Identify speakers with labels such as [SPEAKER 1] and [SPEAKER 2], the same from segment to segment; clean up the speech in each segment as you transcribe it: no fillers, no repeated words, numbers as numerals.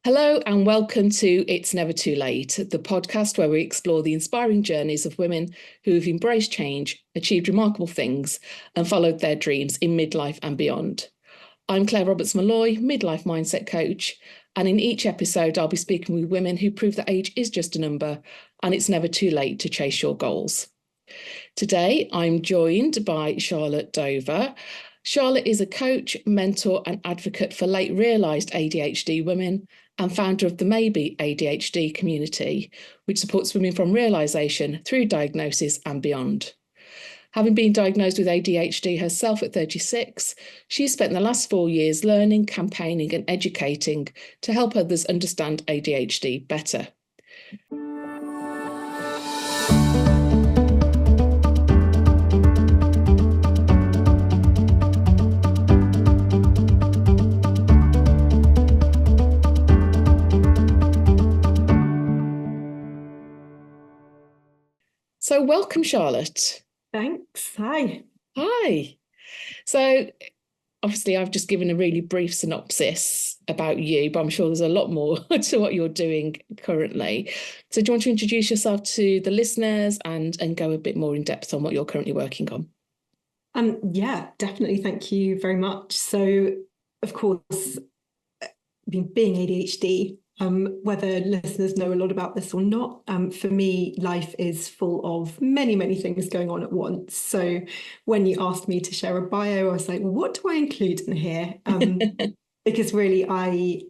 [SPEAKER 1] Hello and welcome to It's Never Too Late, the podcast where we explore the inspiring journeys of women who have embraced change, achieved remarkable things, and followed their dreams in midlife and beyond. I'm Claire Roberts-Molloy, midlife mindset coach, and in each episode I'll be speaking with women who prove that age is just a number and it's never too late to chase your goals. Today I'm joined by Charlotte Dover. Charlotte is a coach, mentor and advocate for late realised ADHD women and founder of the Maybe ADHD community, which supports women from realisation through diagnosis and beyond. Having been diagnosed with ADHD herself at 36, she's spent the last 4 years learning, campaigning and educating to help others understand ADHD better. So welcome, Charlotte.
[SPEAKER 2] Thanks. Hi.
[SPEAKER 1] Hi. So obviously I've just given a really brief synopsis about you, but I'm sure there's a lot more to what you're doing currently. So do you want to introduce yourself to the listeners and go a bit more in depth on what you're currently working on?
[SPEAKER 2] Yeah, definitely. Thank you very much. So, of course, being ADHD, whether listeners know a lot about this or not, for me, life is full of many, many things going on at once. So when you asked me to share a bio, I was like, well, what do I include in here? Because really, I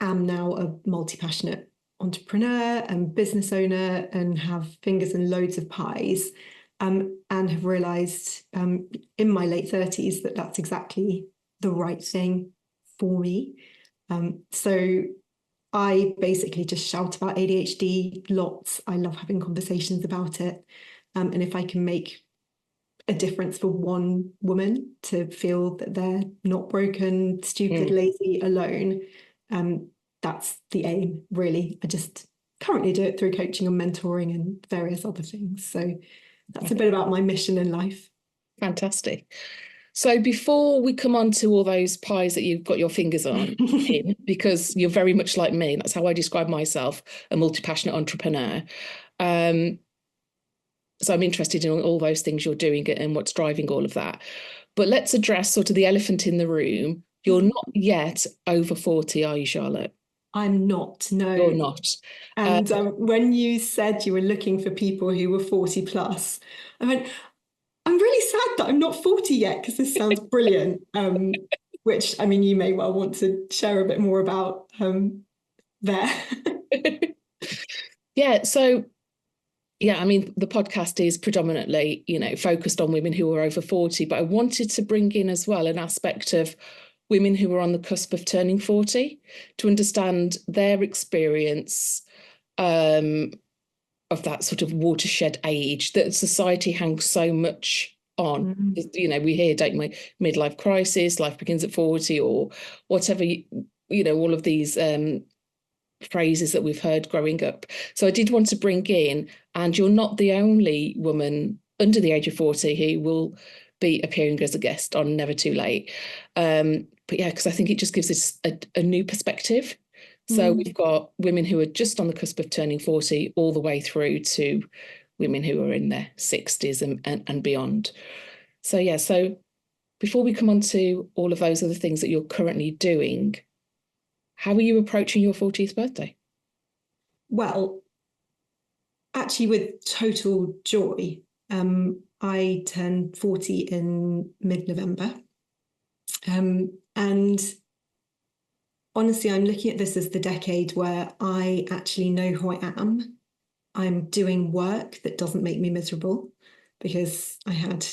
[SPEAKER 2] am now a multi-passionate entrepreneur and business owner and have fingers in loads of pies, and have realised in my late 30s that that's exactly the right thing for me. So I basically just shout about ADHD lots. I love having conversations about it. And if I can make a difference for one woman to feel that they're not broken, stupid, lazy, alone, that's the aim, really. I just currently do it through coaching and mentoring and various other things. So that's a bit about my mission in life.
[SPEAKER 1] Fantastic. So before we come on to all those pies that you've got your fingers on, because you're very much like me, that's how I describe myself, a multi-passionate entrepreneur. So I'm interested in all those things you're doing and what's driving all of that. But let's address sort of the elephant in the room. You're not yet over 40, are you, Charlotte?
[SPEAKER 2] I'm not, no.
[SPEAKER 1] You're not.
[SPEAKER 2] And when you said you were looking for people who were 40 plus, I went, I'm really sad that I'm not 40 yet because this sounds brilliant. Which, I mean, you may well want to share a bit more about there.
[SPEAKER 1] Yeah, so yeah, I mean, the podcast is predominantly, focused on women who are over 40, but I wanted to bring in as well an aspect of women who are on the cusp of turning 40 to understand their experience of that sort of watershed age that society hangs so much on. We hear, don't we, midlife crisis, life begins at 40 or whatever, all of these phrases that we've heard growing up. So I did want to bring in, and you're not the only woman under the age of 40 who will be appearing as a guest on Never Too Late. But yeah, because I think it just gives us a new perspective. So we've got women who are just on the cusp of turning 40 all the way through to women who are in their 60s and beyond. So yeah, so before we come on to all of those other things that you're currently doing, how are you approaching your 40th birthday?
[SPEAKER 2] Well, actually with total joy. I turned 40 in mid-November. And honestly, I'm looking at this as the decade where I actually know who I am. I'm doing work that doesn't make me miserable, because I had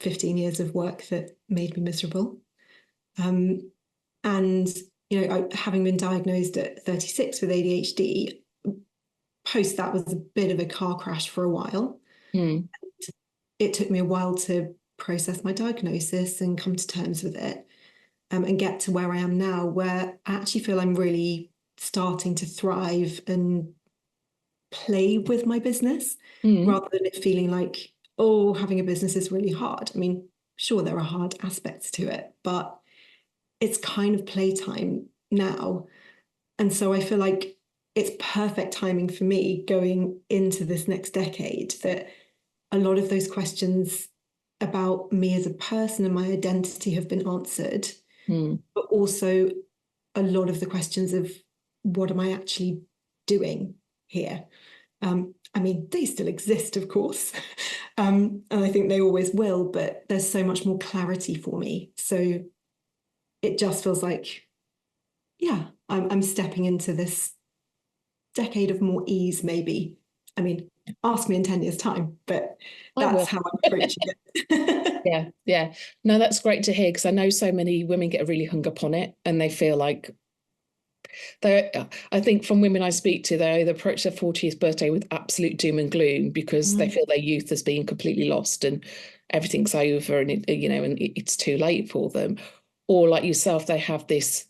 [SPEAKER 2] 15 years of work that made me miserable. And, having been diagnosed at 36 with ADHD, post that was a bit of a car crash for a while. It took me a while to process my diagnosis and come to terms with it. And get to where I am now, where I actually feel I'm really starting to thrive and play with my business, rather than it feeling like, oh, having a business is really hard. I mean, sure, there are hard aspects to it, but it's kind of playtime now. And so I feel like it's perfect timing for me going into this next decade, that a lot of those questions about me as a person and my identity have been answered, but also a lot of the questions of what am I actually doing here? I mean, they still exist, of course, and I think they always will, but there's so much more clarity for me. So it just feels like, yeah, I'm stepping into this decade of more ease, maybe. I mean, ask me in 10 years' time, but that's how I'm approaching it.
[SPEAKER 1] Yeah. No, that's great to hear, because I know so many women get really hung up on it, and they feel like I think from women I speak to, they either approach their 40th birthday with absolute doom and gloom because they feel their youth has been completely lost and everything's over, and it's too late for them. Or like yourself, they have this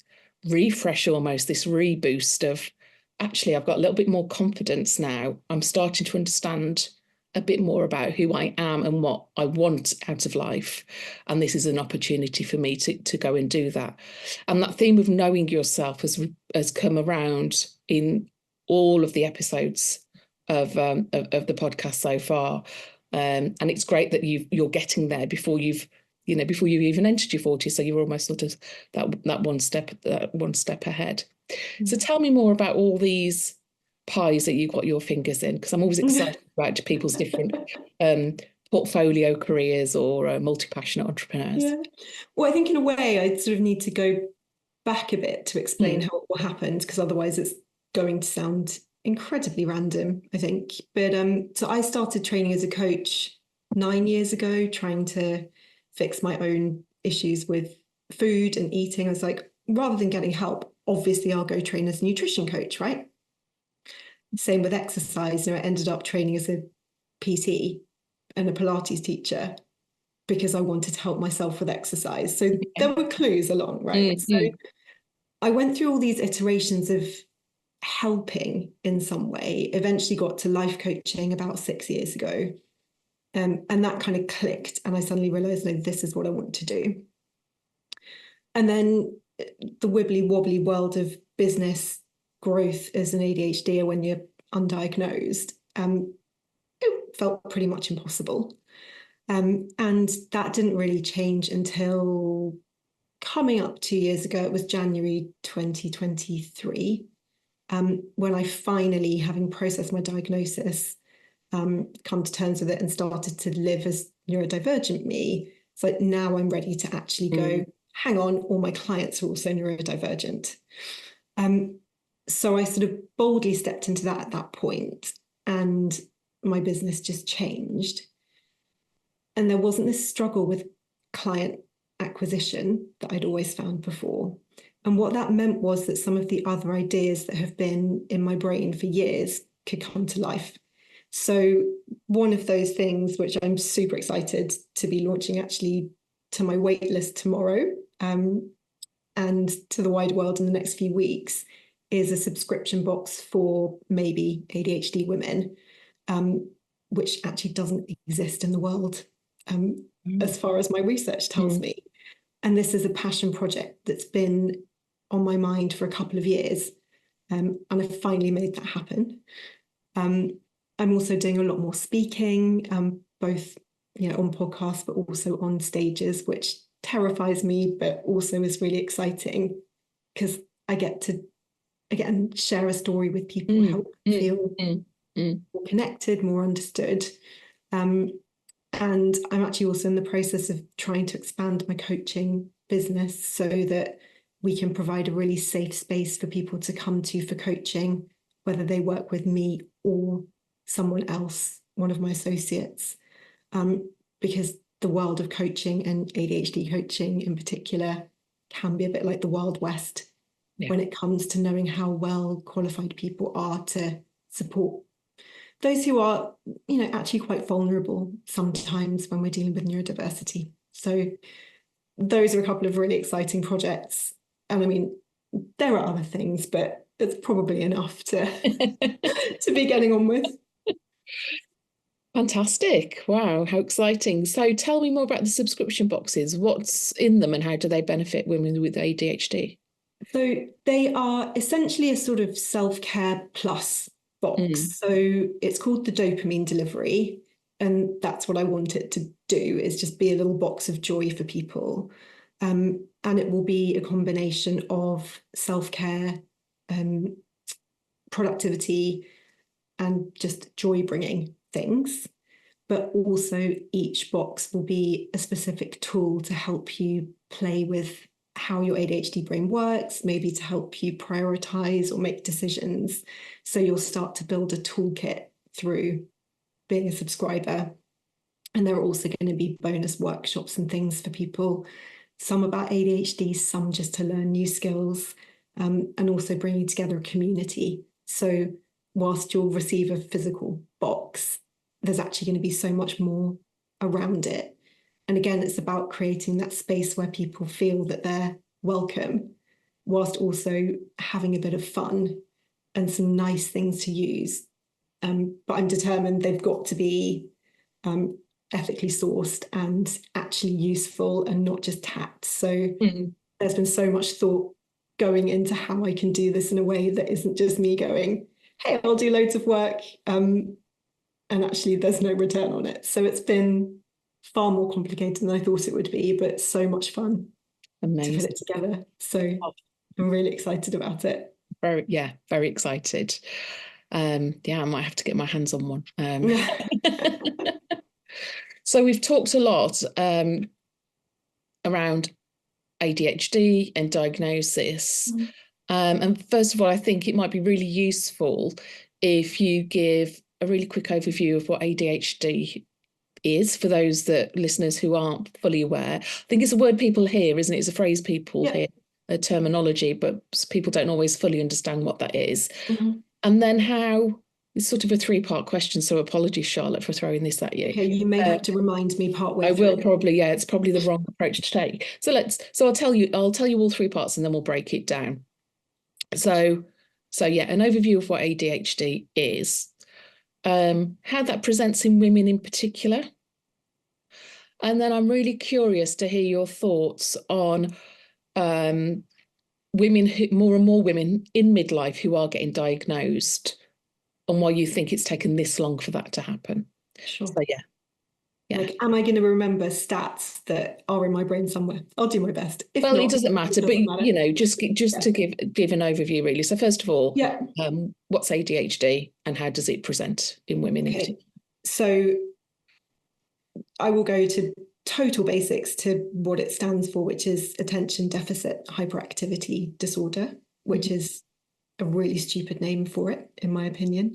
[SPEAKER 1] refresh, almost this reboost of, actually, I've got a little bit more confidence now. I'm starting to understand a bit more about who I am and what I want out of life. And this is an opportunity for me to go and do that. And that theme of knowing yourself has come around in all of the episodes of the podcast so far. And it's great that you're getting there before you've even entered your 40s. So you're almost sort of that one step ahead. So tell me more about all these pies that you've got your fingers in, because I'm always excited about people's different portfolio careers or multi-passionate entrepreneurs.
[SPEAKER 2] Yeah. Well, I think in a way I sort of need to go back a bit to explain what happened, because otherwise it's going to sound incredibly random, I think. But so I started training as a coach 9 years ago, trying to fix my own issues with food and eating. I was like, rather than getting help, obviously I'll go train as a nutrition coach, right? Same with exercise. I ended up training as a PT and a Pilates teacher because I wanted to help myself with exercise. So there were clues along, right? So I went through all these iterations of helping in some way, eventually got to life coaching about 6 years ago. And that kind of clicked. And I suddenly realized, no, this is what I want to do. And then the wibbly wobbly world of business growth as an ADHD when you're undiagnosed, it felt pretty much impossible. And that didn't really change until coming up 2 years ago. It was January 2023, when I finally, having processed my diagnosis, come to terms with it and started to live as neurodivergent me. It's like, now I'm ready to actually go, hang on, all my clients are also neurodivergent. So I sort of boldly stepped into that at that point, and my business just changed. And there wasn't this struggle with client acquisition that I'd always found before. And what that meant was that some of the other ideas that have been in my brain for years could come to life. So one of those things, which I'm super excited to be launching actually to my wait list tomorrow, and to the wider world in the next few weeks, is a subscription box for maybe ADHD women, which actually doesn't exist in the world, as far as my research tells me. And this is a passion project that's been on my mind for a couple of years, and I've finally made that happen. I'm also doing a lot more speaking, both on podcasts, but also on stages, which terrifies me, but also is really exciting because I get to, again, share a story with people, help feel more connected, more understood. And I'm actually also in the process of trying to expand my coaching business so that we can provide a really safe space for people to come to for coaching, whether they work with me or someone else, one of my associates, because the world of coaching and ADHD coaching in particular can be a bit like the Wild West when it comes to knowing how well qualified people are to support those who are, actually quite vulnerable sometimes when we're dealing with neurodiversity. So those are a couple of really exciting projects. And I mean, there are other things, but it's probably enough to be getting on with.
[SPEAKER 1] Fantastic. Wow, how exciting. So tell me more about the subscription boxes. What's in them and how do they benefit women with ADHD?
[SPEAKER 2] So they are essentially a sort of self-care plus box. So it's called the dopamine delivery. And that's what I want it to do, is just be a little box of joy for people. And it will be a combination of self-care, productivity, and just joy-bringing things. But also each box will be a specific tool to help you play with how your ADHD brain works, maybe to help you prioritize or make decisions. So you'll start to build a toolkit through being a subscriber. And there are also going to be bonus workshops and things for people, some about ADHD, some just to learn new skills, and also bringing together a community. So whilst you'll receive a physical box, there's actually going to be so much more around it. And again, it's about creating that space where people feel that they're welcome, whilst also having a bit of fun and some nice things to use. But I'm determined they've got to be ethically sourced and actually useful and not just tapped. So there's been so much thought going into how I can do this in a way that isn't just me going, hey, I'll do loads of work, and actually there's no return on it. So it's been far more complicated than I thought it would be, but so much fun. Amazing. To put it together. So I'm really excited about it.
[SPEAKER 1] Very excited. I might have to get my hands on one. So we've talked a lot around ADHD and diagnosis. And first of all, I think it might be really useful if you give a really quick overview of what ADHD is for those listeners who aren't fully aware. I think it's a word people hear, isn't it? It's a phrase people hear, a terminology, but people don't always fully understand what that is. And then how, it's sort of a three-part question, so apologies, Charlotte, for throwing this at you.
[SPEAKER 2] Okay, you may have to remind me partway through.
[SPEAKER 1] I will probably, it's probably the wrong approach to take. So I'll tell you all three parts and then we'll break it down. So an overview of what ADHD is, how that presents in women in particular. And then I'm really curious to hear your thoughts on women, more and more women in midlife who are getting diagnosed, and why you think it's taken this long for that to happen.
[SPEAKER 2] Sure.
[SPEAKER 1] So yeah.
[SPEAKER 2] Like, am I going to remember stats that are in my brain somewhere? I'll do my best. If
[SPEAKER 1] well,
[SPEAKER 2] not,
[SPEAKER 1] it doesn't matter, but you know, just to give an overview, really. So first of all, what's ADHD and how does it present in women?
[SPEAKER 2] Okay. So I will go to total basics to what it stands for, which is attention deficit hyperactivity disorder, which is a really stupid name for it, in my opinion.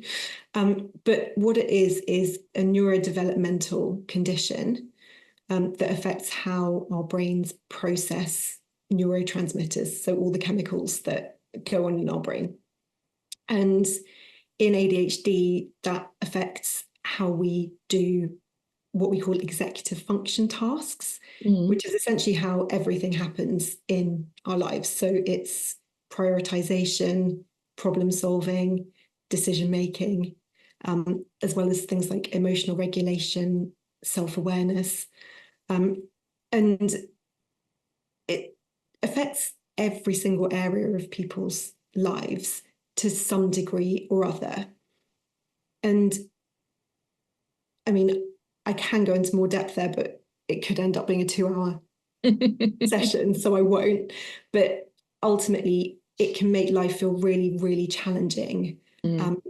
[SPEAKER 2] But what it is a neurodevelopmental condition that affects how our brains process neurotransmitters, so all the chemicals that go on in our brain. And in ADHD, that affects how we do what we call executive function tasks, which is essentially how everything happens in our lives. So it's prioritization, problem solving, decision making, as well as things like emotional regulation, self-awareness. And it affects every single area of people's lives to some degree or other. And I mean, I can go into more depth there, but it could end up being a 2-hour session, so I won't. But ultimately, it can make life feel really, really challenging. And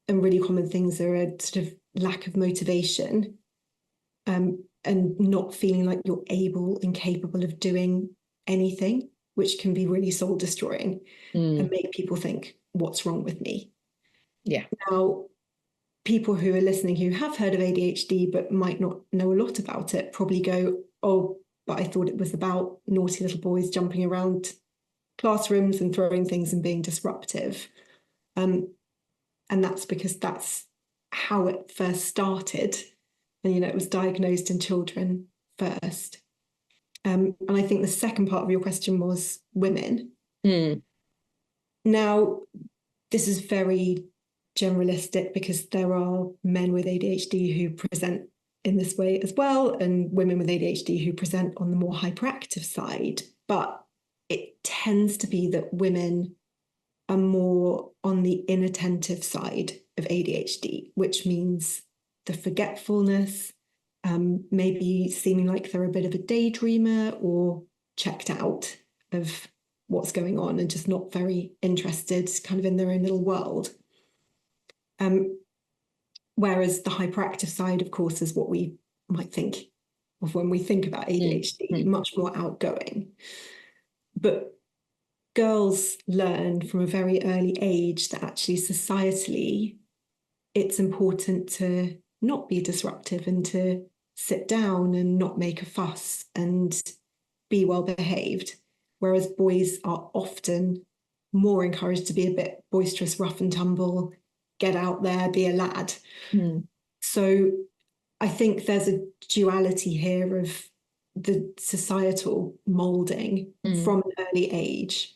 [SPEAKER 2] really common things are a sort of lack of motivation, and not feeling like you're able and capable of doing anything, which can be really soul destroying and make people think, what's wrong with me? Yeah. Now, people who are listening who have heard of ADHD but might not know a lot about it probably go, oh, but I thought it was about naughty little boys jumping around classrooms and throwing things and being disruptive. And that's because that's how it first started. And, you know, it was diagnosed in children first. And I think the second part of your question was women. Now, this is very generalistic because there are men with ADHD who present in this way as well, and women with ADHD who present on the more hyperactive side. But it tends to be that women are more on the inattentive side of ADHD, which means the forgetfulness, maybe seeming like they're a bit of a daydreamer or checked out of what's going on and just not very interested, kind of in their own little world. Whereas the hyperactive side, of course, is what we might think of when we think about ADHD, much more outgoing. But girls learn from a very early age that actually societally, it's important to not be disruptive and to sit down and not make a fuss and be well behaved. Whereas boys are often more encouraged to be a bit boisterous, rough and tumble, get out there, be a lad. So I think there's a duality here of the societal moulding from an early age,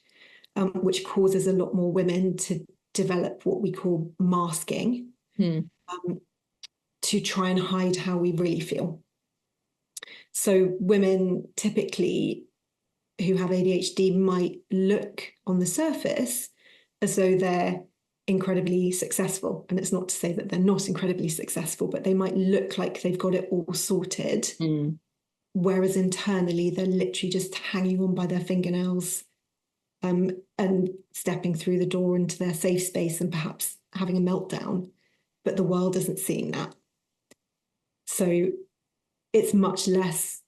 [SPEAKER 2] which causes a lot more women to develop what we call masking, to try and hide how we really feel. So women typically who have ADHD might look on the surface as though they're incredibly successful. And it's not to say that they're not incredibly successful, but they might look like they've got it all sorted. Whereas internally, they're literally just hanging on by their fingernails, and stepping through the door into their safe space and perhaps having a meltdown. But the world isn't seeing that. So it's much less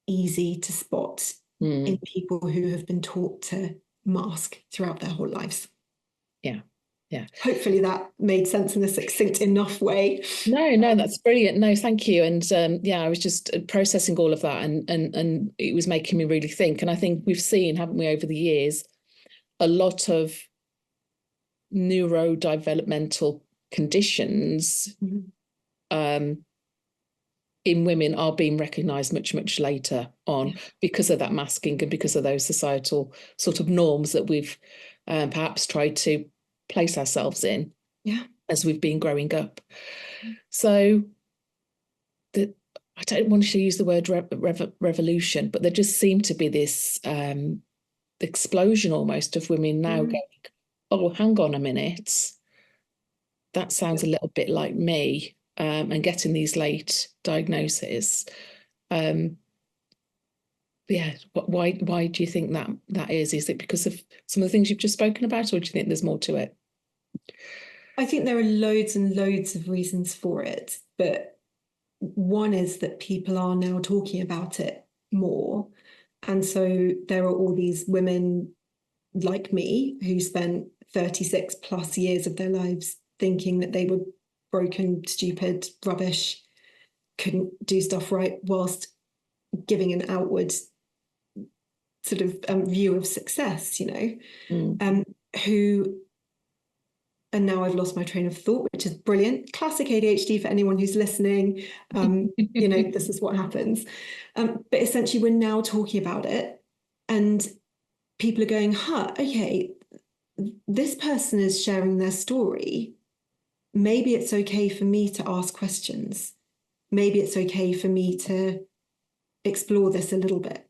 [SPEAKER 2] easy to spot in people who have been taught to mask throughout their whole lives.
[SPEAKER 1] Yeah.
[SPEAKER 2] Hopefully that made sense in a succinct enough way.
[SPEAKER 1] No, that's brilliant. No, thank you. And I was just processing all of that, and it was making me really think. And I think we've seen, haven't we, over the years, a lot of neurodevelopmental conditions in women are being recognised much, much later on because of that masking and because of those societal sort of norms that we've perhaps tried to place ourselves in as we've been growing up. So I don't want to use the word revolution, but there just seemed to be this explosion almost of women now going, oh, hang on a minute, that sounds a little bit like me, and getting these late diagnoses. Why do you think that is? Is it because of some of the things you've just spoken about, or do you think there's more to it?
[SPEAKER 2] I think there are loads and loads of reasons for it, but one is that people are now talking about it more. And so there are all these women like me who spent 36 plus years of their lives thinking that they were broken, stupid, rubbish, couldn't do stuff right, whilst giving an outward sort of view of success, who, and now I've lost my train of thought, which is brilliant. Classic ADHD for anyone who's listening. This is what happens. But essentially, we're now talking about it, and people are going, okay, this person is sharing their story. Maybe it's okay for me to ask questions. Maybe it's okay for me to explore this a little bit.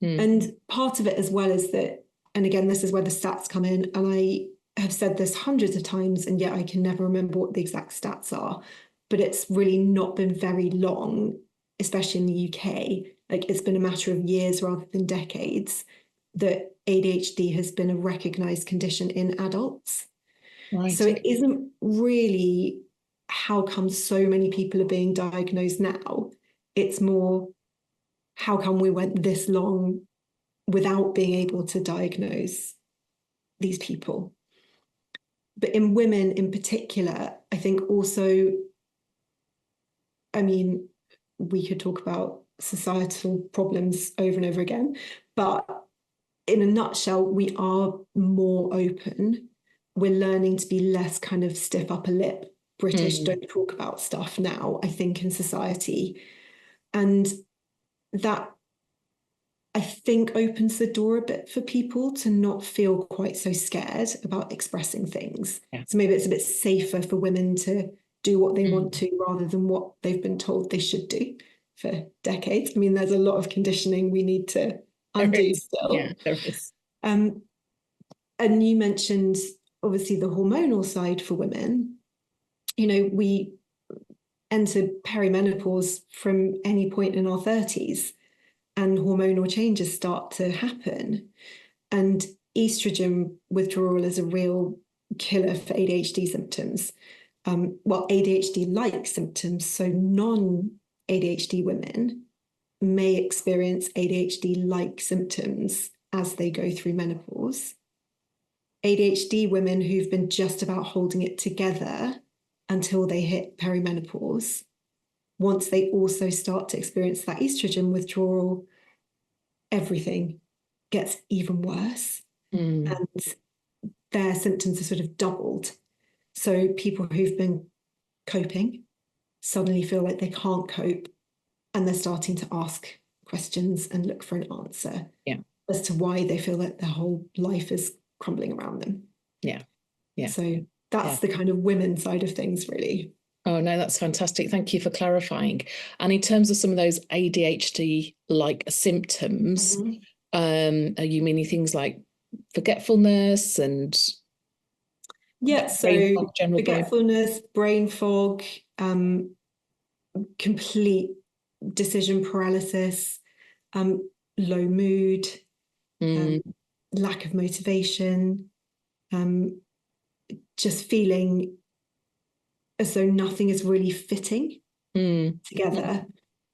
[SPEAKER 2] And part of it as well is that, and again, this is where the stats come in, and I have said this hundreds of times, and yet I can never remember what the exact stats are, but it's really not been very long, especially in the UK. Like, it's been a matter of years rather than decades that ADHD has been a recognised condition in adults. Right. So it isn't really how come so many people are being diagnosed now. It's more, how come we went this long without being able to diagnose these people? But in women in particular, I think also, we could talk about societal problems over and over again, but in a nutshell, we are more open. We're learning to be less kind of stiff upper lip, British, don't talk about stuff now, I think, in society. And that, I think, opens the door a bit for people to not feel quite so scared about expressing things. Yeah. So maybe it's a bit safer for women to do what they want to rather than what they've been told they should do for decades. There's a lot of conditioning we need to undo still.
[SPEAKER 1] Yeah, there is.
[SPEAKER 2] And you mentioned obviously the hormonal side for women. We enter perimenopause from any point in our 30s, and hormonal changes start to happen. And estrogen withdrawal is a real killer for ADHD symptoms. ADHD-like symptoms. So non-ADHD women may experience ADHD-like symptoms as they go through menopause. ADHD women who've been just about holding it together until they hit perimenopause, once they also start to experience that estrogen withdrawal, everything gets even worse. And their symptoms are sort of doubled. So people who've been coping suddenly feel like they can't cope, and they're starting to ask questions and look for an answer as to why they feel like their whole life is crumbling around them. So that's the kind of women side of things, really.
[SPEAKER 1] Oh, no, that's fantastic. Thank you for clarifying. And in terms of some of those ADHD-like symptoms, are you meaning things like forgetfulness and
[SPEAKER 2] so forgetfulness, brain fog, complete decision paralysis, low mood, lack of motivation, just feeling as though nothing is really fitting together,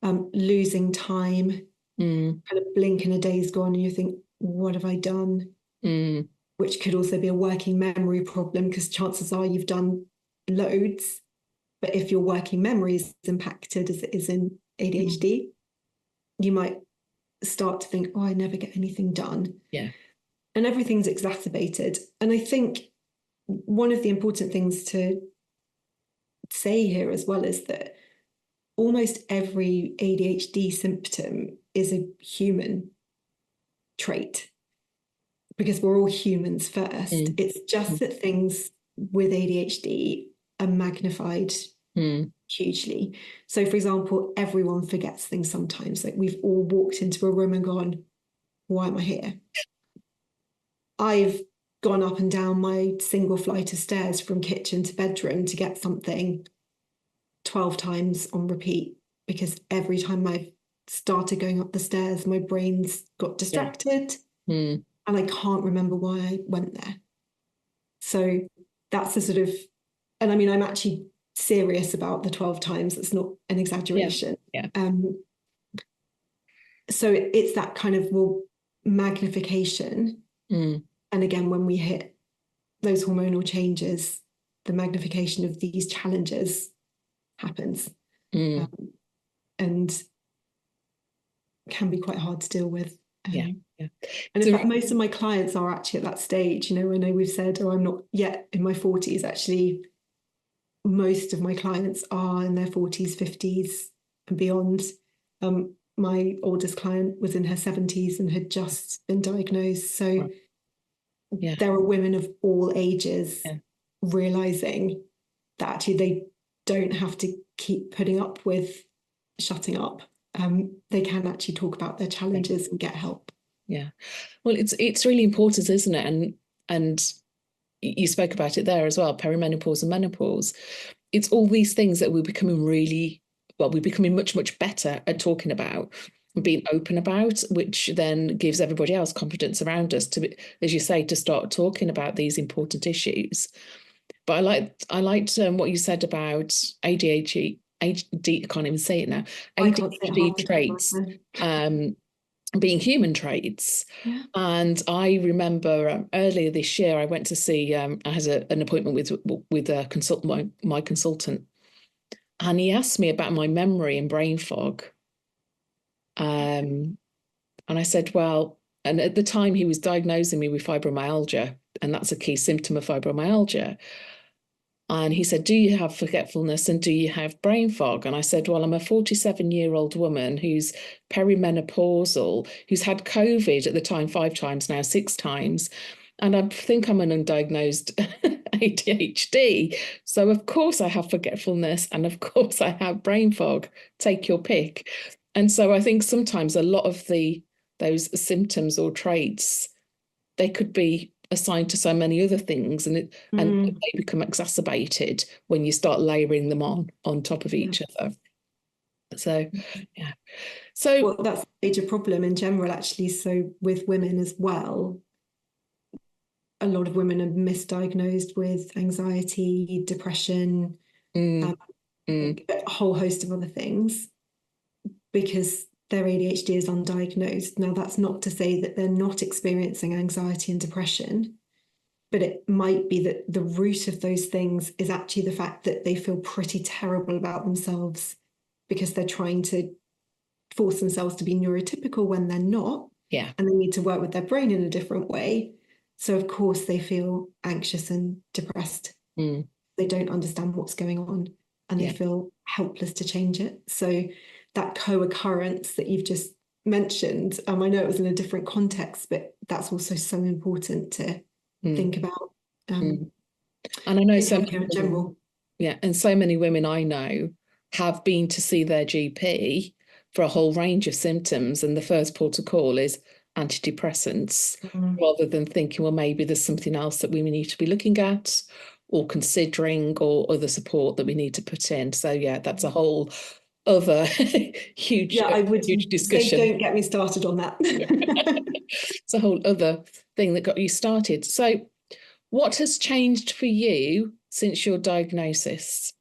[SPEAKER 2] losing time, kind of blink and a day's gone and you think, what have I done? Which could also be a working memory problem, because chances are you've done loads, but if your working memory is impacted as it is in ADHD, you might start to think, oh, I never get anything done. And everything's exacerbated. And I think one of the important things to say here as well is that almost every ADHD symptom is a human trait, because we're all humans first. It's just that things with ADHD are magnified hugely. So, for example, everyone forgets things sometimes. Like, we've all walked into a room and gone, why am I here? I've gone up and down my single flight of stairs from kitchen to bedroom to get something 12 times on repeat, because every time I've started going up the stairs, my brain's got distracted and I can't remember why I went there. So that's the sort of, and I mean, I'm actually serious about the 12 times. It's not an exaggeration. So it's that kind of magnification. And again, when we hit those hormonal changes, the magnification of these challenges happens, and can be quite hard to deal with. And in fact, most of my clients are actually at that stage. I know we've said, oh, I'm not yet in my 40s. Actually, most of my clients are in their 40s, 50s and beyond. My oldest client was in her 70s and had just been diagnosed. So there are women of all ages realizing that actually they don't have to keep putting up with shutting up. They can actually talk about their challenges and get help.
[SPEAKER 1] Well, it's really important, isn't it? And you spoke about it there as well, perimenopause and menopause. It's all these things that we're becoming much better at talking about and being open about, which then gives everybody else confidence around us to, as you say, to start talking about these important issues. But I liked what you said about ADHD. I can't even say it now. ADHD traits being human traits. And I remember earlier this year, I went to see, I had an appointment with a my consultant, and he asked me about my memory and brain fog. And I said, well, and at the time he was diagnosing me with fibromyalgia, and that's a key symptom of fibromyalgia. And he said, do you have forgetfulness and do you have brain fog? And I said, well, I'm a 47-year-old woman who's perimenopausal, who's had COVID at the time 5 times, now 6 times. And I think I'm an undiagnosed ADHD. So of course I have forgetfulness and of course I have brain fog. Take your pick. And so I think sometimes a lot of those symptoms or traits they could be assigned to so many other things, and they become exacerbated when you start layering them on top of each other. So, yeah. So,
[SPEAKER 2] well, that's a major problem in general, actually. So with women as well, a lot of women are misdiagnosed with anxiety, depression, a whole host of other things because their ADHD is undiagnosed. Now, that's not to say that they're not experiencing anxiety and depression, but it might be that the root of those things is actually the fact that they feel pretty terrible about themselves because they're trying to force themselves to be neurotypical when they're not.
[SPEAKER 1] Yeah.
[SPEAKER 2] And they need to work with their brain in a different way. So, of course, they feel anxious and depressed. They don't understand what's going on and they feel helpless to change it. So that co-occurrence that you've just mentioned, I know it was in a different context, but that's also so important to think about.
[SPEAKER 1] And I know so many
[SPEAKER 2] in general.
[SPEAKER 1] Yeah, and so many women I know have been to see their GP for a whole range of symptoms, and the first port of call is antidepressants, rather than thinking, well, maybe there's something else that we need to be looking at or considering, or other support that we need to put in. So yeah, that's a whole other huge discussion.
[SPEAKER 2] Don't get me started on that.
[SPEAKER 1] It's a whole other thing that got you started. So what has changed for you since your diagnosis?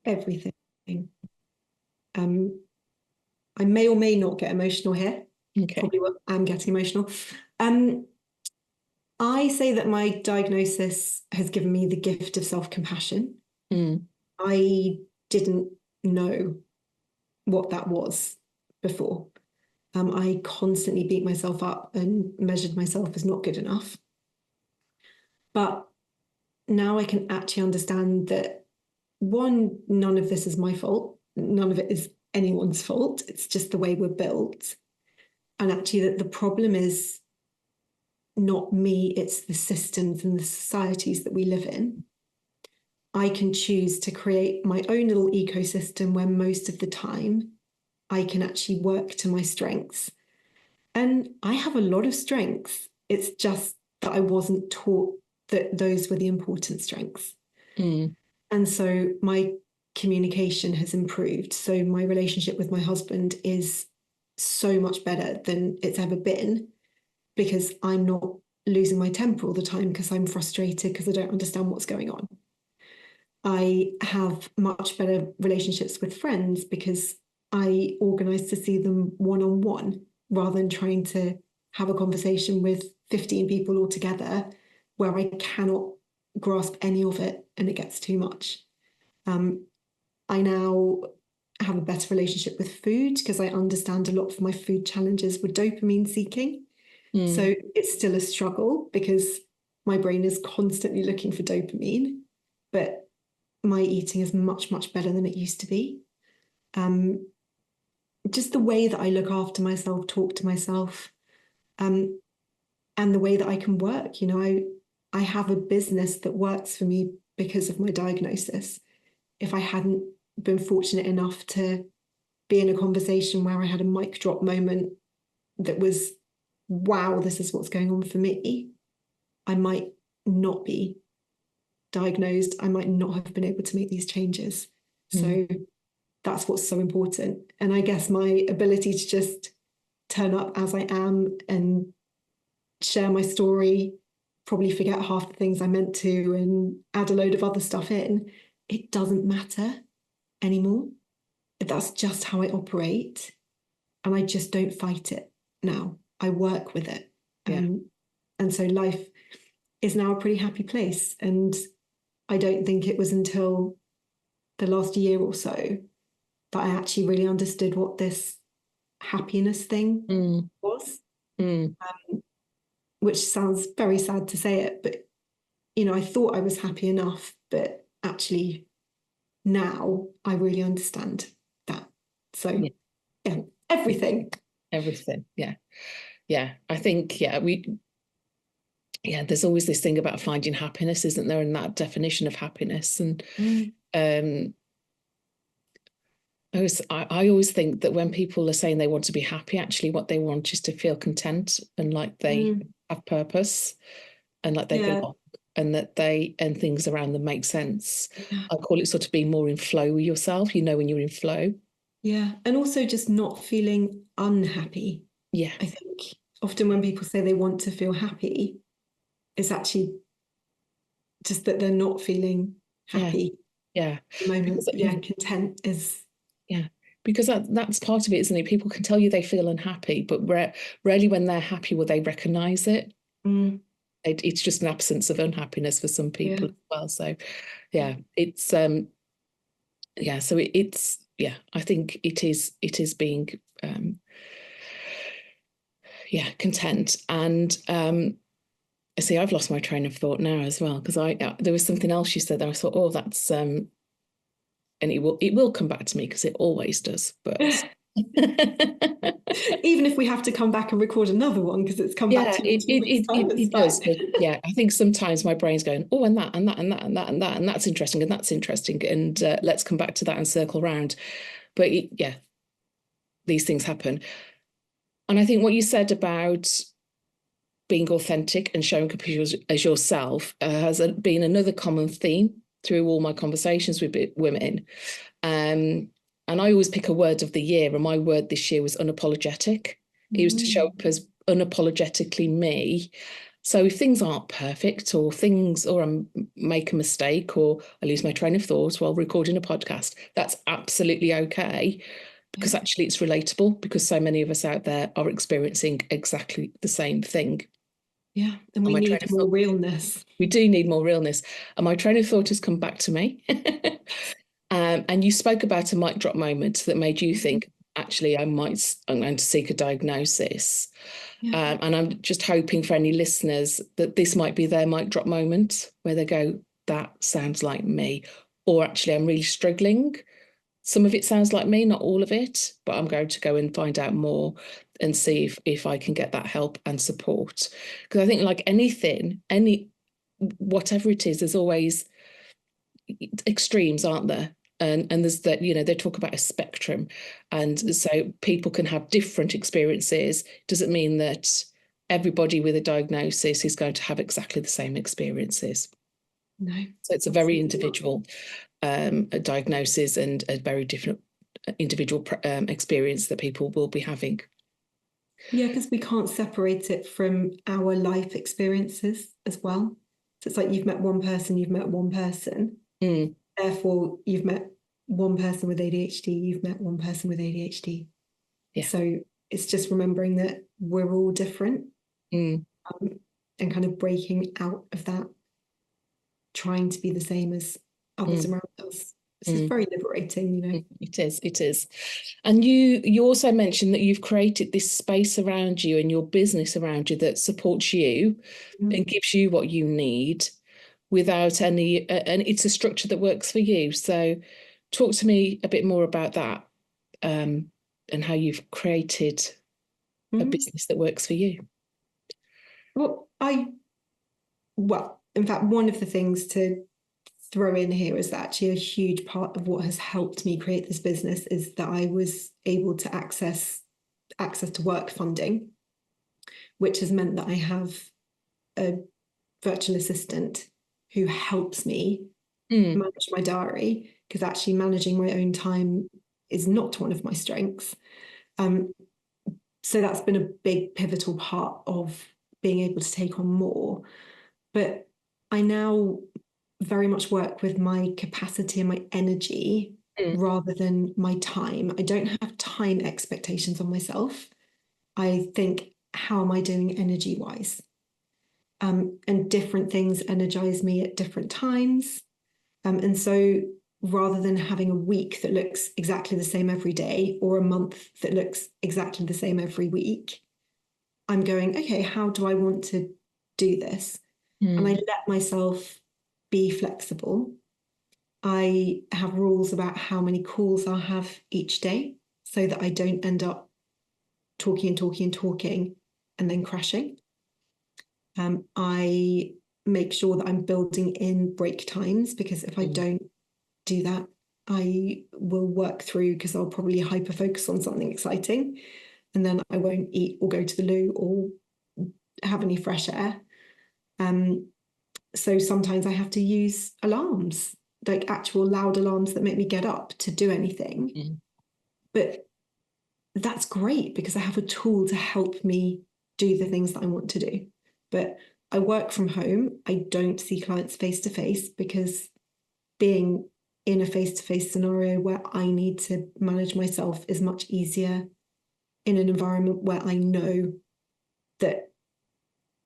[SPEAKER 2] Everything. I may or may not get emotional here.
[SPEAKER 1] Okay.
[SPEAKER 2] Probably I'm getting emotional. I say that my diagnosis has given me the gift of self-compassion. I didn't know what that was before. I constantly beat myself up and measured myself as not good enough. But now I can actually understand that, one, none of this is my fault. None of it is anyone's fault. It's just the way we're built. And actually that the problem is not me, it's the systems and the societies that we live in. I can choose to create my own little ecosystem where most of the time I can actually work to my strengths. And I have a lot of strengths. It's just that I wasn't taught that those were the important strengths. And so my communication has improved. So my relationship with my husband is so much better than it's ever been, because I'm not losing my temper all the time because I'm frustrated because I don't understand what's going on. I have much better relationships with friends because I organise to see them one-on-one rather than trying to have a conversation with 15 people all together where I cannot grasp any of it and it gets too much. I now have a better relationship with food because I understand a lot of my food challenges were dopamine seeking. So it's still a struggle because my brain is constantly looking for dopamine, but my eating is much, much better than it used to be. Just the way that I look after myself, talk to myself, and the way that I can work. I have a business that works for me because of my diagnosis. If I hadn't been fortunate enough to be in a conversation where I had a mic drop moment that was, wow, this is what's going on for me, I might not be diagnosed. I might not have been able to make these changes. So that's what's so important. And I guess my ability to just turn up as I am and share my story, probably forget half the things I meant to and add a load of other stuff in, it doesn't matter anymore. That's just how I operate. And I just don't fight it now. I work with it. And so life is now a pretty happy place. And I don't think it was until the last year or so that I actually really understood what this happiness thing was. Which sounds very sad to say it, but I thought I was happy enough, but actually now I really understand that. So yeah, everything.
[SPEAKER 1] Yeah. I think, there's always this thing about finding happiness, isn't there? And that definition of happiness. And I I always think that when people are saying they want to be happy, actually what they want is to feel content and like they have purpose and like they
[SPEAKER 2] Yeah.
[SPEAKER 1] belong and that and things around them make sense.
[SPEAKER 2] Yeah.
[SPEAKER 1] I call it sort of being more in flow with yourself, when you're in flow.
[SPEAKER 2] Yeah. And also just not feeling unhappy.
[SPEAKER 1] Yeah.
[SPEAKER 2] I think often when people say they want to feel happy, it's actually just that they're not feeling happy
[SPEAKER 1] Yeah.
[SPEAKER 2] at the moment.
[SPEAKER 1] Because,
[SPEAKER 2] Yeah, content is.
[SPEAKER 1] yeah. Because that's part of it, isn't it? People can tell you they feel unhappy, but rarely when they're happy will they recognize it.
[SPEAKER 2] Mm,
[SPEAKER 1] It's just an absence of unhappiness for some
[SPEAKER 2] yeah.
[SPEAKER 1] people as well. So yeah, it's yeah, so it's yeah, I think it is being yeah, content. And see, I've lost my train of thought now as well, because there was something else you said that I thought, oh, that's and it will come back to me because it always does. But
[SPEAKER 2] Even if we have to come back and record another one because it's come back
[SPEAKER 1] yeah,
[SPEAKER 2] to you in
[SPEAKER 1] it
[SPEAKER 2] 2 weeks'
[SPEAKER 1] it
[SPEAKER 2] time,
[SPEAKER 1] it,
[SPEAKER 2] it's
[SPEAKER 1] it does.
[SPEAKER 2] fine.
[SPEAKER 1] But yeah, I think sometimes my brain's going, oh, and that and that and that and that and that and that's interesting and that's interesting, and let's come back to that and circle round. But yeah, these things happen. And I think what you said about being authentic and showing up as yourself has been another common theme through all my conversations with women. And I always pick a word of the year, and my word this year was unapologetic. It was to show up as unapologetically me. So if things aren't perfect or I make a mistake or I lose my train of thought while recording a podcast, that's absolutely okay, because
[SPEAKER 2] Yeah.
[SPEAKER 1] actually it's relatable, because so many of us out there are experiencing exactly the same thing.
[SPEAKER 2] Yeah. And
[SPEAKER 1] And
[SPEAKER 2] we
[SPEAKER 1] my train
[SPEAKER 2] need
[SPEAKER 1] of
[SPEAKER 2] more
[SPEAKER 1] thought,
[SPEAKER 2] realness.
[SPEAKER 1] we do need more realness. And my train of thought has come back to me. And you spoke about a mic drop moment that made you think, actually, I'm going to seek a diagnosis.
[SPEAKER 2] Yeah.
[SPEAKER 1] And I'm just hoping for any listeners that this might be their mic drop moment where they go, that sounds like me. Or actually, I'm really struggling. Some of it sounds like me, not all of it, but I'm going to go and find out more and see if I can get that help and support. Because I think like anything, whatever it is, there's always extremes, aren't there? And there's that, they talk about a spectrum. And so people can have different experiences. Doesn't mean that everybody with a diagnosis is going to have exactly the same experiences.
[SPEAKER 2] No.
[SPEAKER 1] So it's a very individual diagnosis and a very different individual experience that people will be having.
[SPEAKER 2] Yeah, because we can't separate it from our life experiences as well. So it's like you've met one person, you've met one person.
[SPEAKER 1] Mm.
[SPEAKER 2] Therefore, you've met one person with ADHD, you've met one person with ADHD.
[SPEAKER 1] Yeah.
[SPEAKER 2] So it's just remembering that we're all different and kind of breaking out of that, trying to be the same as others around us. It's just very liberating,
[SPEAKER 1] It is. And you also mentioned that you've created this space around you and your business around you that supports you and gives you what you need without any, and it's a structure that works for you. So talk to me a bit more about that, and how you've created a business that works for you.
[SPEAKER 2] Well, in fact, one of the things to throw in here is that actually a huge part of what has helped me create this business is that I was able to access to work funding, which has meant that I have a virtual assistant who helps me manage my diary, because actually managing my own time is not one of my strengths. So that's been a big pivotal part of being able to take on more. But I now very much work with my capacity and my energy rather than my time. I don't have time expectations on myself. I think, how am I doing energy wise? And different things energize me at different times. And so rather than having a week that looks exactly the same every day or a month that looks exactly the same every week, I'm going, okay, how do I want to do this? And I let myself be flexible. I have rules about how many calls I'll have each day so that I don't end up talking and talking and talking and then crashing. I make sure that I'm building in break times, because if I don't do that, I will work through because I'll probably hyper focus on something exciting, and then I won't eat or go to the loo or have any fresh air. So sometimes I have to use alarms, like actual loud alarms that make me get up to do anything.
[SPEAKER 1] Mm.
[SPEAKER 2] But that's great because I have a tool to help me do the things that I want to do. But I work from home. I don't see clients face to face because being in a face-to-face scenario where I need to manage myself is much easier in an environment where I know that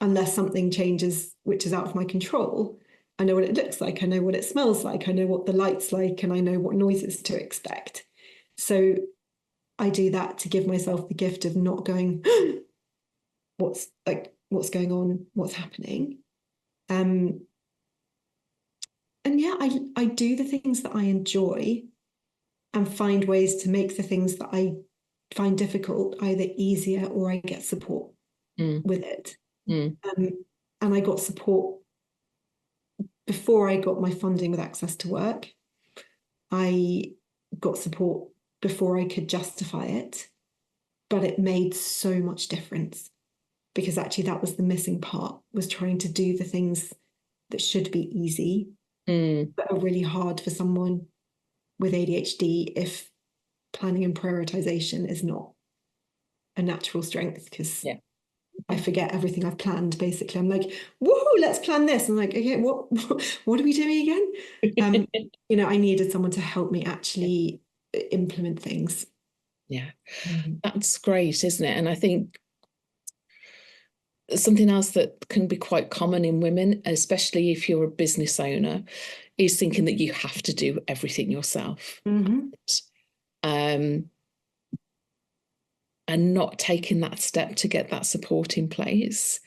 [SPEAKER 2] unless something changes, which is out of my control, I know what it looks like, I know what it smells like, I know what the light's like, and I know what noises to expect. So I do that to give myself the gift of not going, what's going on, what's happening. And yeah, I do the things that I enjoy and find ways to make the things that I find difficult either easier or I get support with it. And I got support before I got my funding with Access to Work. I got support before I could justify it, but it made so much difference because actually that was the missing part, was trying to do the things that should be easy, but are really hard for someone with ADHD if planning and prioritization is not a natural strength, because I forget everything I've planned, basically. I'm like, woohoo, let's plan this. I'm like, okay, what are we doing again? I needed someone to help me actually implement things.
[SPEAKER 1] Yeah, that's great, isn't it? And I think something else that can be quite common in women, especially if you're a business owner, is thinking that you have to do everything yourself. And not taking that step to get that support in place.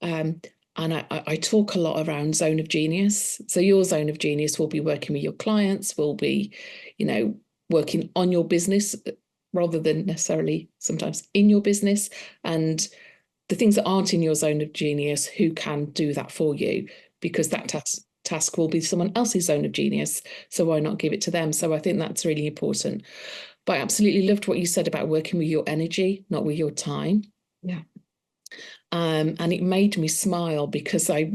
[SPEAKER 1] And I talk a lot around zone of genius. So your zone of genius will be working with your clients, will be, working on your business rather than necessarily sometimes in your business. And the things that aren't in your zone of genius, who can do that for you? Because that task will be someone else's zone of genius. So why not give it to them? So I think that's really important. But I absolutely loved what you said about working with your energy, not with your time. And it made me smile because I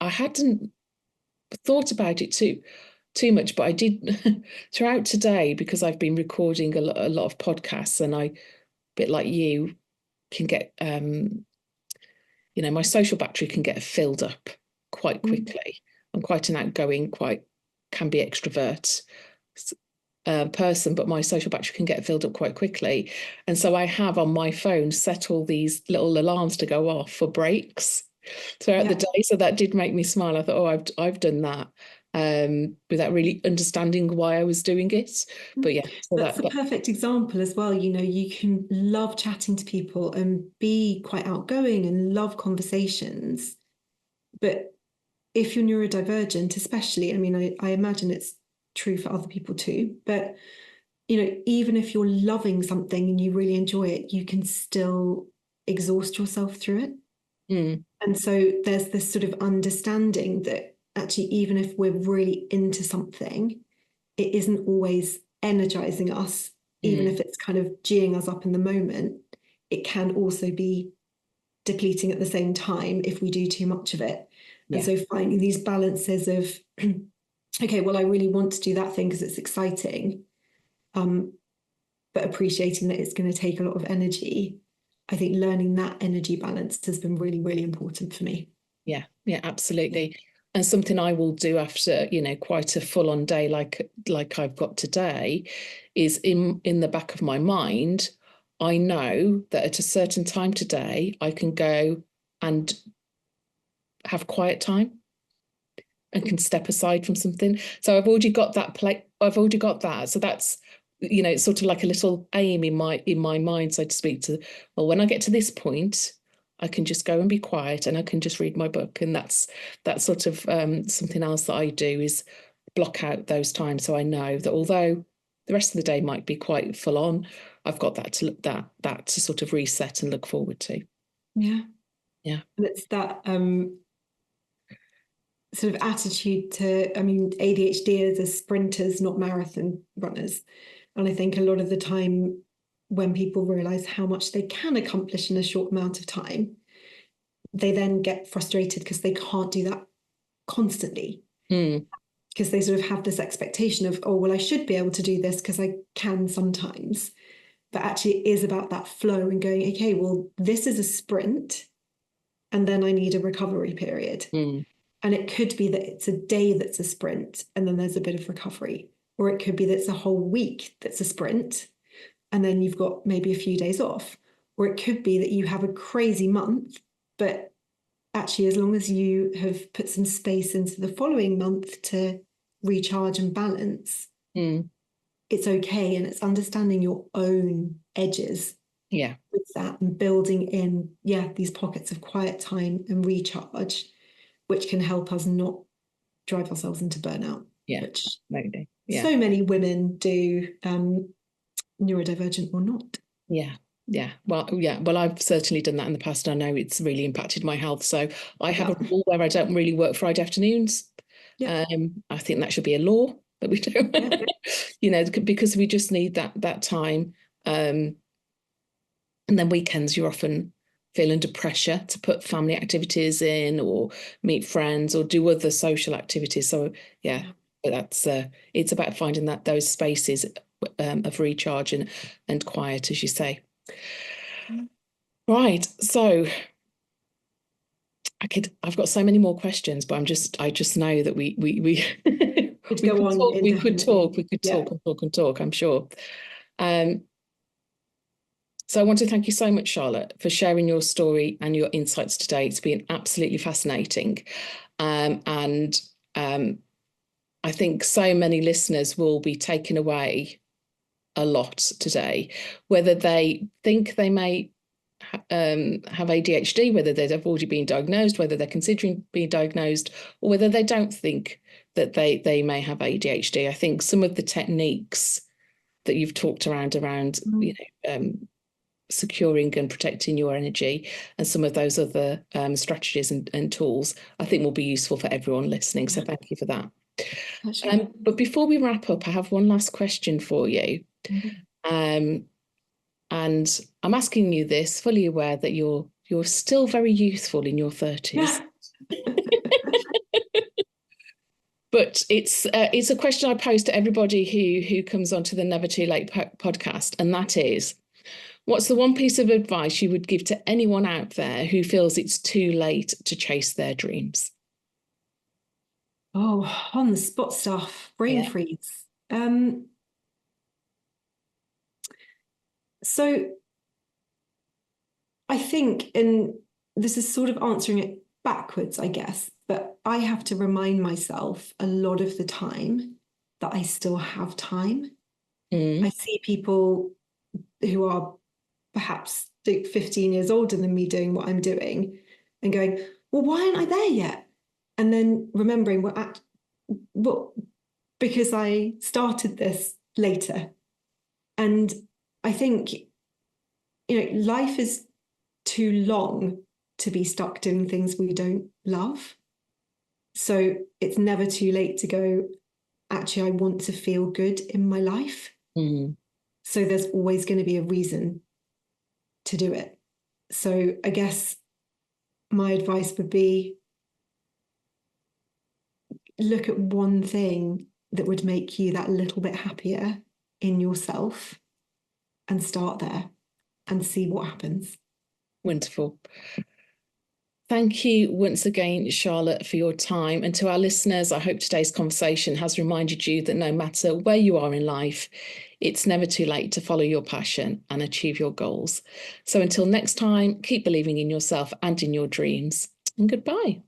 [SPEAKER 1] hadn't thought about it too much, but I did throughout today, because I've been recording a lot of podcasts, and I, a bit like you, can get my social battery can get filled up quite quickly. I'm quite an outgoing, can be extrovert person, but my social battery can get filled up quite quickly. And so I have on my phone set all these little alarms to go off for breaks throughout the day. So that did make me smile. I thought, oh, I've done that without really understanding why I was doing it. But yeah, so
[SPEAKER 2] that's a perfect example as well. You can love chatting to people and be quite outgoing and love conversations, but if you're neurodivergent, especially, I mean, I imagine it's true for other people too, but even if you're loving something and you really enjoy it, you can still exhaust yourself through it. And so there's this sort of understanding that actually, even if we're really into something, it isn't always energizing us. Even if it's kind of geeing us up in the moment, it can also be depleting at the same time if we do too much of it. And so finding these balances of, okay, well, I really want to do that thing because it's exciting, but appreciating that it's going to take a lot of energy. I think learning that energy balance has been really, really important for me.
[SPEAKER 1] Yeah, absolutely. And something I will do after, quite a full-on day like I've got today, is in the back of my mind, I know that at a certain time today, I can go and have quiet time and can step aside from something. So I've already got that I've already got that. So that's, it's sort of like a little aim in my mind, so to speak, well, when I get to this point, I can just go and be quiet and I can just read my book. And that's sort of something else that I do, is block out those times. So I know that although the rest of the day might be quite full on, I've got that to sort of reset and look forward to.
[SPEAKER 2] And it's that sort of attitude to, I mean, ADHD are sprinters, not marathon runners. And I think a lot of the time when people realize how much they can accomplish in a short amount of time, they then get frustrated because they can't do that constantly. Because they sort of have this expectation of, oh, well, I should be able to do this because I can sometimes. But actually it is about that flow and going, okay, well, this is a sprint and then I need a recovery period. And it could be that it's a day that's a sprint and then there's a bit of recovery. Or it could be that it's a whole week that's a sprint and then you've got maybe a few days off. Or it could be that you have a crazy month, but actually, as long as you have put some space into the following month to recharge and balance, it's okay. And it's understanding your own edges with that and building in, these pockets of quiet time and recharge, which can help us not drive ourselves into burnout. Which so many women do, neurodivergent or not. Well, I've certainly done that in the past. I know it's really impacted my health. So I have a rule where I don't really work Friday afternoons. I think that should be a law that we don't, because we just need that time. And then weekends, you're often feel under pressure to put family activities in or meet friends or do other social activities. So that's it's about finding those spaces of recharge and quiet, as you say. Right, so I've got so many more questions, but I just know that we could talk, I'm sure. So I want to thank you so much, Charlotte, for sharing your story and your insights today. It's been absolutely fascinating. And I think so many listeners will be taken away a lot today, whether they think they may have ADHD, whether they've already been diagnosed, whether they're considering being diagnosed, or whether they don't think that they may have ADHD. I think some of the techniques that you've talked around securing and protecting your energy and some of those other strategies and tools, I think will be useful for everyone listening. So thank you for that. But before we wrap up, I have one last question for you. And I'm asking you this, fully aware that you're still very youthful in your 30s. But it's a question I pose to everybody who comes onto the Never Too Late podcast, and that is, what's the one piece of advice you would give to anyone out there who feels it's too late to chase their dreams? Oh, on the spot stuff, brain freeze. So I think, and this is sort of answering it backwards, I guess, but I have to remind myself a lot of the time that I still have time. I see people who are perhaps 15 years older than me doing what I'm doing and going, well, why aren't I there yet? And then remembering, because I started this later. And I think, life is too long to be stuck doing things we don't love. So it's never too late to go, actually, I want to feel good in my life. So there's always going to be a reason to do it. So I guess my advice would be, look at one thing that would make you that little bit happier in yourself and start there and see what happens.
[SPEAKER 1] Wonderful. Thank you once again, Charlotte, for your time. And to our listeners, I hope today's conversation has reminded you that no matter where you are in life, it's never too late to follow your passion and achieve your goals. So until next time, keep believing in yourself and in your dreams. And goodbye.